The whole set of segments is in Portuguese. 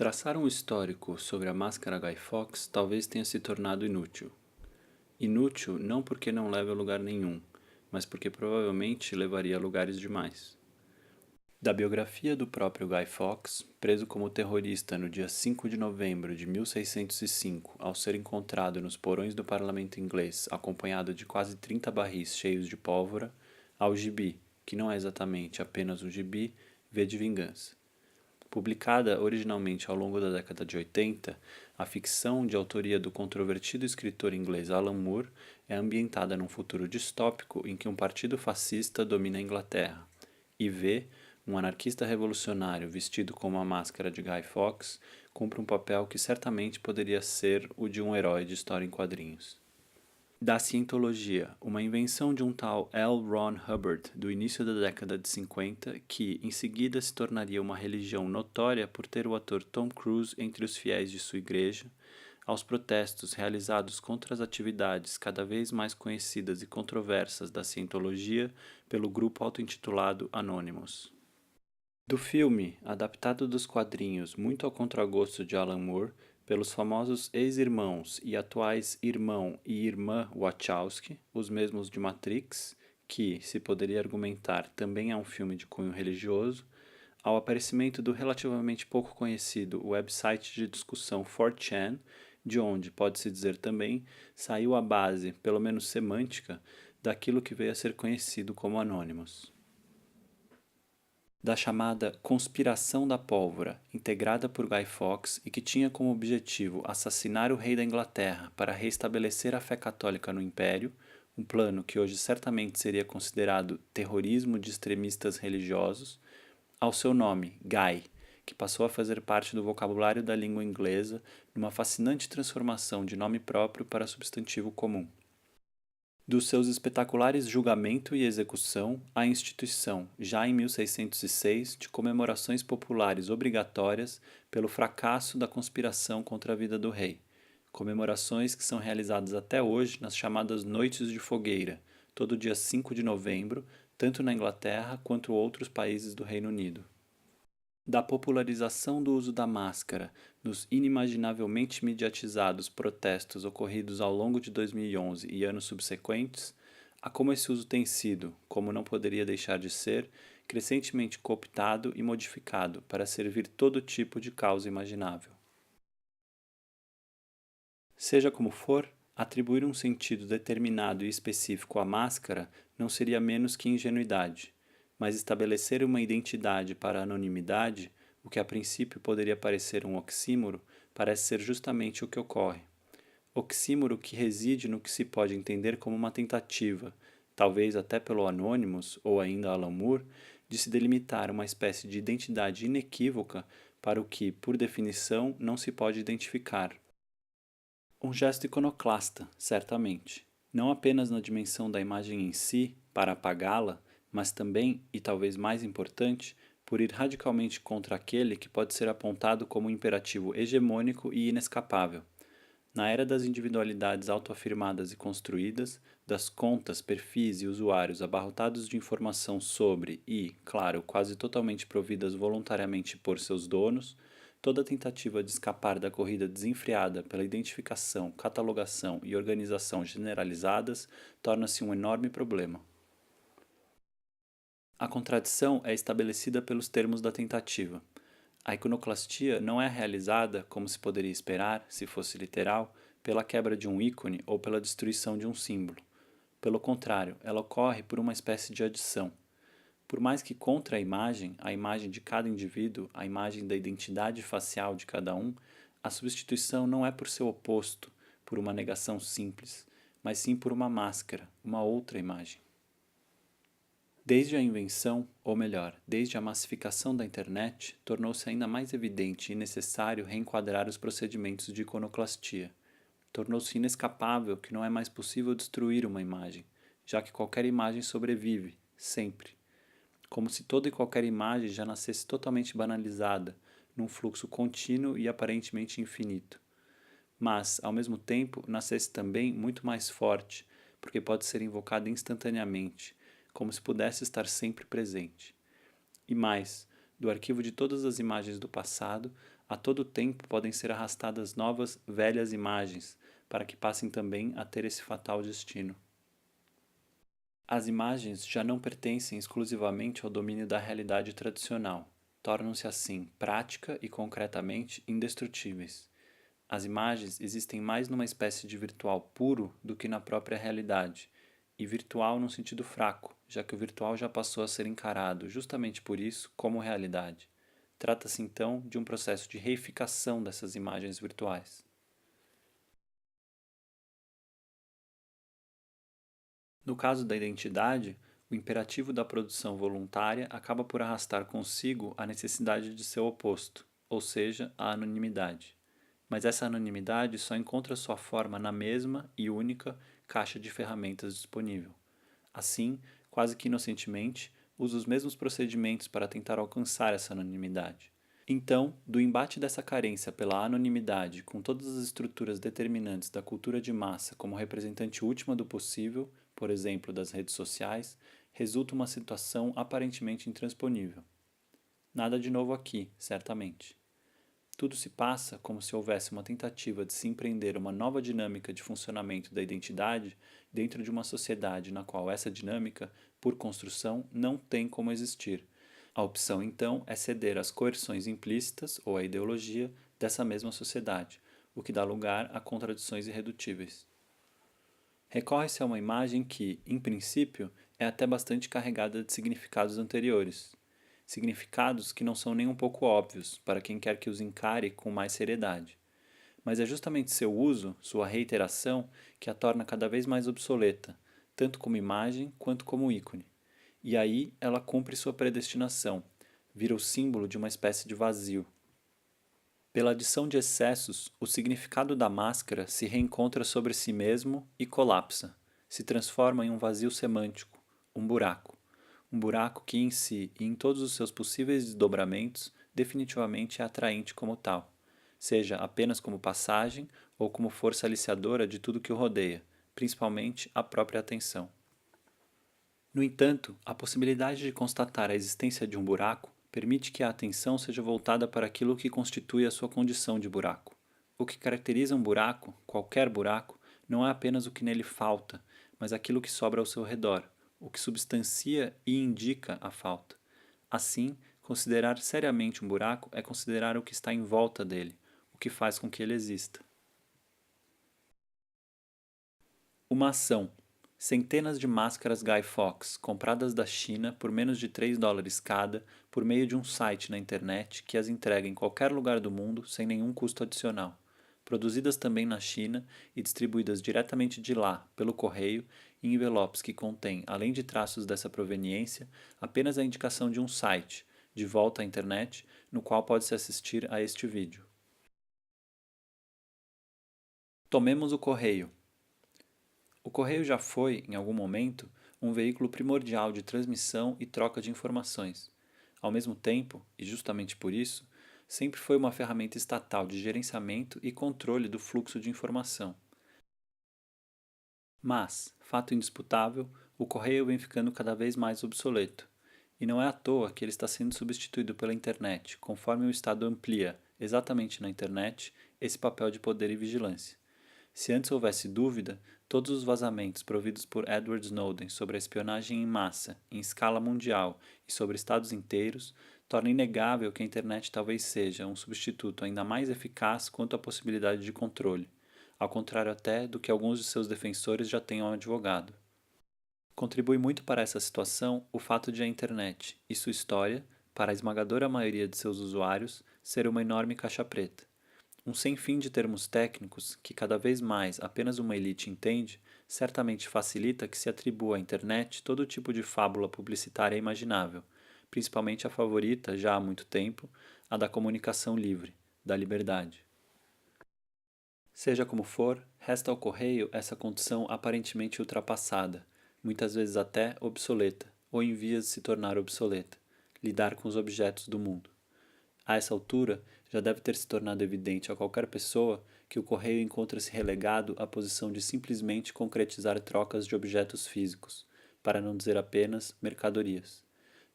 Traçar um histórico sobre a máscara Guy Fawkes talvez tenha se tornado inútil. Inútil não porque não leve a lugar nenhum, mas porque provavelmente levaria a lugares demais. Da biografia do próprio Guy Fawkes, preso como terrorista no dia 5 de novembro de 1605, ao ser encontrado nos porões do parlamento inglês acompanhado de quase 30 barris cheios de pólvora, ao gibi, que não é exatamente apenas um gibi, V de Vingança. Publicada originalmente ao longo da década de 80, a ficção de autoria do controvertido escritor inglês Alan Moore é ambientada num futuro distópico em que um partido fascista domina a Inglaterra, e V, um anarquista revolucionário vestido com uma máscara de Guy Fawkes, cumpre um papel que certamente poderia ser o de um herói de história em quadrinhos. Da cientologia, uma invenção de um tal L. Ron Hubbard do início da década de 50, que em seguida se tornaria uma religião notória por ter o ator Tom Cruise entre os fiéis de sua igreja, aos protestos realizados contra as atividades cada vez mais conhecidas e controversas da cientologia pelo grupo auto-intitulado Anonymous. Do filme, adaptado dos quadrinhos muito ao contragosto de Alan Moore, pelos famosos ex-irmãos e atuais irmão e irmã Wachowski, os mesmos de Matrix, que, se poderia argumentar, também é um filme de cunho religioso, ao aparecimento do relativamente pouco conhecido website de discussão 4chan, de onde, pode-se dizer também, saiu a base, pelo menos semântica, daquilo que veio a ser conhecido como Anonymous. Da chamada Conspiração da Pólvora, integrada por Guy Fawkes e que tinha como objetivo assassinar o rei da Inglaterra para restabelecer a fé católica no Império, um plano que hoje certamente seria considerado terrorismo de extremistas religiosos, ao seu nome, Guy, que passou a fazer parte do vocabulário da língua inglesa numa fascinante transformação de nome próprio para substantivo comum. Dos seus espetaculares julgamento e execução à instituição, já em 1606, de comemorações populares obrigatórias pelo fracasso da conspiração contra a vida do rei, comemorações que são realizadas até hoje nas chamadas Noites de Fogueira, todo dia 5 de novembro, tanto na Inglaterra quanto outros países do Reino Unido. Da popularização do uso da máscara nos inimaginavelmente mediatizados protestos ocorridos ao longo de 2011 e anos subsequentes, a como esse uso tem sido, como não poderia deixar de ser, crescentemente cooptado e modificado para servir todo tipo de causa imaginável. Seja como for, atribuir um sentido determinado e específico à máscara não seria menos que ingenuidade, mas estabelecer uma identidade para a anonimidade, o que a princípio poderia parecer um oxímoro, parece ser justamente o que ocorre. Oxímoro que reside no que se pode entender como uma tentativa, talvez até pelo Anonymous ou ainda Alan Moore, de se delimitar uma espécie de identidade inequívoca para o que, por definição, não se pode identificar. Um gesto iconoclasta, certamente, não apenas na dimensão da imagem em si, para apagá-la, mas também, e talvez mais importante, por ir radicalmente contra aquele que pode ser apontado como um imperativo hegemônico e inescapável. Na era das individualidades autoafirmadas e construídas, das contas, perfis e usuários abarrotados de informação sobre e, claro, quase totalmente providas voluntariamente por seus donos, toda tentativa de escapar da corrida desenfreada pela identificação, catalogação e organização generalizadas torna-se um enorme problema. A contradição é estabelecida pelos termos da tentativa. A iconoclastia não é realizada, como se poderia esperar, se fosse literal, pela quebra de um ícone ou pela destruição de um símbolo. Pelo contrário, ela ocorre por uma espécie de adição. Por mais que contra a imagem de cada indivíduo, a imagem da identidade facial de cada um, a substituição não é por seu oposto, por uma negação simples, mas sim por uma máscara, uma outra imagem. Desde a invenção, ou melhor, desde a massificação da internet, tornou-se ainda mais evidente e necessário reenquadrar os procedimentos de iconoclastia. Tornou-se inescapável que não é mais possível destruir uma imagem, já que qualquer imagem sobrevive, sempre. Como se toda e qualquer imagem já nascesse totalmente banalizada, num fluxo contínuo e aparentemente infinito. Mas, ao mesmo tempo, nascesse também muito mais forte, porque pode ser invocada instantaneamente, como se pudesse estar sempre presente. E mais, do arquivo de todas as imagens do passado, A todo tempo podem ser arrastadas novas, velhas imagens, para que passem também a ter esse fatal destino. As imagens já não pertencem exclusivamente ao domínio da realidade tradicional, tornam-se assim, prática e concretamente, indestrutíveis. As imagens existem mais numa espécie de virtual puro do que na própria realidade, e virtual num sentido fraco, já que o virtual já passou a ser encarado, justamente por isso, como realidade. Trata-se então de um processo de reificação dessas imagens virtuais. No caso da identidade, o imperativo da produção voluntária acaba por arrastar consigo a necessidade de seu oposto, ou seja, a anonimidade. Mas essa anonimidade só encontra sua forma na mesma e única caixa de ferramentas disponível. Assim, quase que inocentemente, usa os mesmos procedimentos para tentar alcançar essa anonimidade. Então, do embate dessa carência pela anonimidade com todas as estruturas determinantes da cultura de massa como representante última do possível, por exemplo, das redes sociais, resulta uma situação aparentemente intransponível. Nada de novo aqui, certamente. Tudo se passa como se houvesse uma tentativa de se empreender uma nova dinâmica de funcionamento da identidade dentro de uma sociedade na qual essa dinâmica, por construção, não tem como existir. A opção, então, é ceder às coerções implícitas ou à ideologia dessa mesma sociedade, o que dá lugar a contradições irredutíveis. Recorre-se a uma imagem que, em princípio, é até bastante carregada de significados anteriores. Significados que não são nem um pouco óbvios para quem quer que os encare com mais seriedade. Mas é justamente seu uso, sua reiteração, que a torna cada vez mais obsoleta, tanto como imagem quanto como ícone. E aí ela cumpre sua predestinação, vira o símbolo de uma espécie de vazio. Pela adição de excessos, o significado da máscara se reencontra sobre si mesmo e colapsa, se transforma em um vazio semântico, um buraco. Um buraco que em si e em todos os seus possíveis desdobramentos definitivamente é atraente como tal, seja apenas como passagem ou como força aliciadora de tudo que o rodeia, principalmente a própria atenção. No entanto, a possibilidade de constatar a existência de um buraco permite que a atenção seja voltada para aquilo que constitui a sua condição de buraco. O que caracteriza um buraco, qualquer buraco, não é apenas o que nele falta, mas aquilo que sobra ao seu redor, o que substancia e indica a falta. Assim, considerar seriamente um buraco é considerar o que está em volta dele, o que faz com que ele exista. Uma ação. Centenas de máscaras Guy Fawkes, compradas da China por menos de $3 cada, por meio de um site na internet que as entrega em qualquer lugar do mundo sem nenhum custo adicional. Produzidas também na China e distribuídas diretamente de lá, pelo correio, em envelopes que contêm, além de traços dessa proveniência, apenas a indicação de um site, de volta à internet, no qual pode-se assistir a este vídeo. Tomemos o correio. O correio já foi, em algum momento, um veículo primordial de transmissão e troca de informações. Ao mesmo tempo, e justamente por isso, sempre foi uma ferramenta estatal de gerenciamento e controle do fluxo de informação. Mas, fato indisputável, o correio vem ficando cada vez mais obsoleto. E não é à toa que ele está sendo substituído pela internet, conforme o Estado amplia, exatamente na internet, esse papel de poder e vigilância. Se antes houvesse dúvida, todos os vazamentos providos por Edward Snowden sobre a espionagem em massa, em escala mundial e sobre estados inteiros, tornam inegável que a internet talvez seja um substituto ainda mais eficaz quanto à possibilidade de controle, ao contrário até do que alguns de seus defensores já tenham advogado. Contribui muito para essa situação o fato de a internet e sua história, para a esmagadora maioria de seus usuários, ser uma enorme caixa preta. Um sem fim de termos técnicos que cada vez mais apenas uma elite entende, certamente facilita que se atribua à internet todo tipo de fábula publicitária imaginável, principalmente a favorita, já há muito tempo, a da comunicação livre, da liberdade. Seja como for, resta ao correio essa condição aparentemente ultrapassada, muitas vezes até obsoleta, ou em vias de se tornar obsoleta, lidar com os objetos do mundo. A essa altura, já deve ter se tornado evidente a qualquer pessoa que o correio encontra-se relegado à posição de simplesmente concretizar trocas de objetos físicos, para não dizer apenas mercadorias.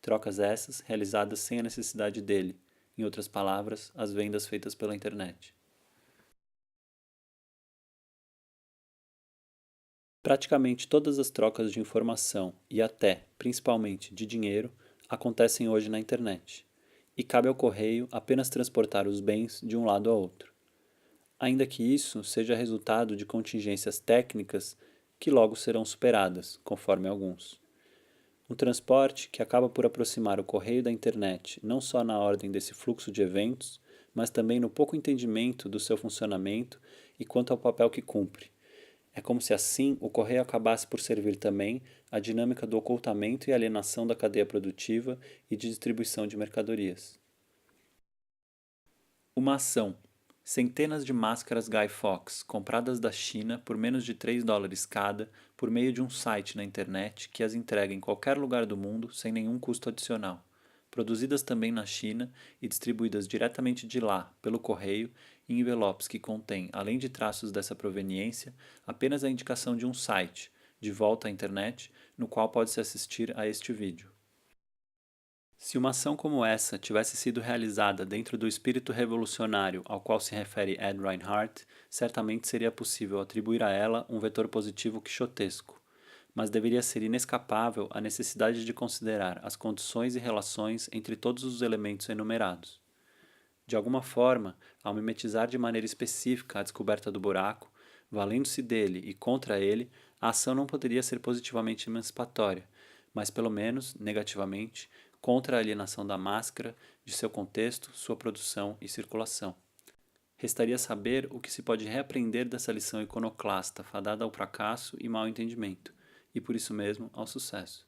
Trocas essas realizadas sem a necessidade dele, em outras palavras, as vendas feitas pela internet. Praticamente todas as trocas de informação e até, principalmente, de dinheiro acontecem hoje na internet, e cabe ao correio apenas transportar os bens de um lado a outro. Ainda que isso seja resultado de contingências técnicas que logo serão superadas, conforme alguns. Um transporte que acaba por aproximar o correio da internet não só na ordem desse fluxo de eventos, mas também no pouco entendimento do seu funcionamento e quanto ao papel que cumpre. É como se assim o correio acabasse por servir também à dinâmica do ocultamento e alienação da cadeia produtiva e de distribuição de mercadorias. Uma ação. Centenas de máscaras Guy Fawkes compradas da China por menos de $3 cada por meio de um site na internet que as entrega em qualquer lugar do mundo sem nenhum custo adicional. Produzidas também na China e distribuídas diretamente de lá, pelo correio, em envelopes que contêm, além de traços dessa proveniência, apenas a indicação de um site, de volta à internet, no qual pode-se assistir a este vídeo. Se uma ação como essa tivesse sido realizada dentro do espírito revolucionário ao qual se refere Ed Reinhardt, certamente seria possível atribuir a ela um vetor positivo quixotesco, mas deveria ser inescapável a necessidade de considerar as condições e relações entre todos os elementos enumerados. De alguma forma, ao mimetizar de maneira específica a descoberta do buraco, valendo-se dele e contra ele, a ação não poderia ser positivamente emancipatória, mas pelo menos, negativamente, contra a alienação da máscara, de seu contexto, sua produção e circulação. Restaria saber o que se pode reaprender dessa lição iconoclasta, fadada ao fracasso e mau entendimento, e por isso mesmo ao sucesso.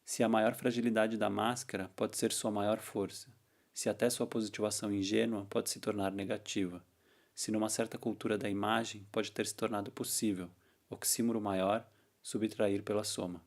Se a maior fragilidade da máscara pode ser sua maior força, se até sua positivação ingênua pode se tornar negativa, se numa certa cultura da imagem pode ter se tornado possível, oxímoro maior, subtrair pela soma.